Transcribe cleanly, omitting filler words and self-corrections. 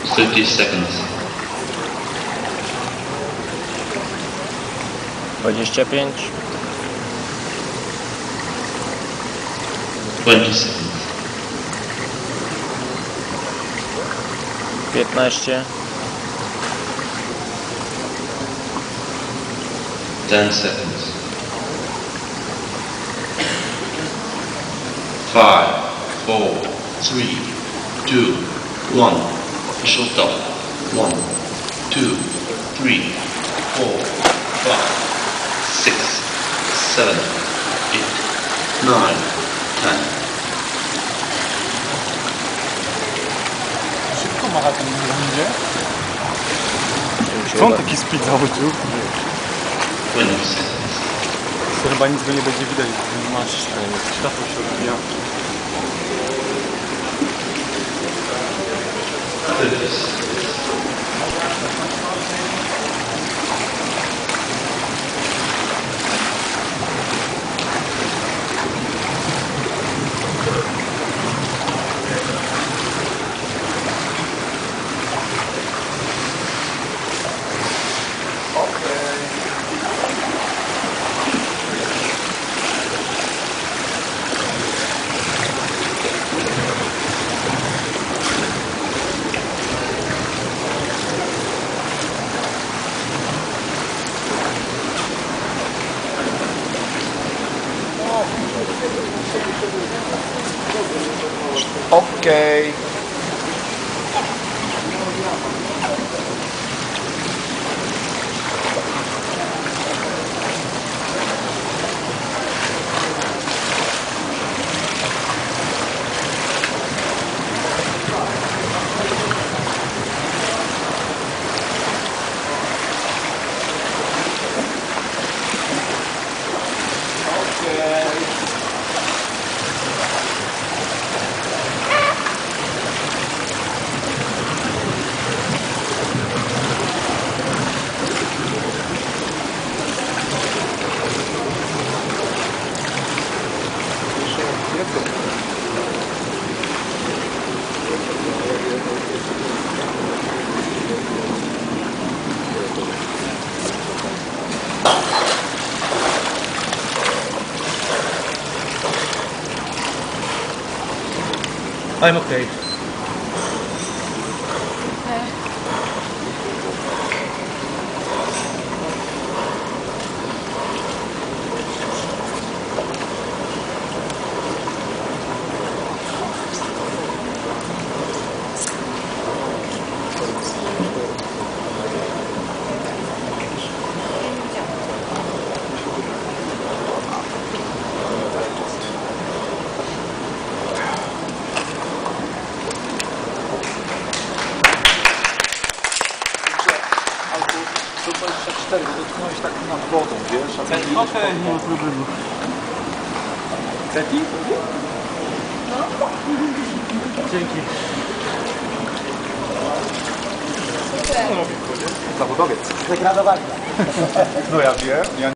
30 seconds. 25. 20 seconds. 15. 10 seconds. 5, 4, 3, 2, 1. Official stop. 1, 2, 3, 4, 5, 6, 7, 8, 9, 10. Szybko macha ten ludzie. Co on taki speed założył? 20 seconds. To chyba nic go nie będzie widać, bo masz światło się odbija. 30 seconds. Okej. I'm okay. Bo dotknąłeś tak nad wodą, wiesz? Okej, nie ma problemu. Ceti? No. Dzięki. Zawodowiec. Zdegradowany. No ja wiem, ja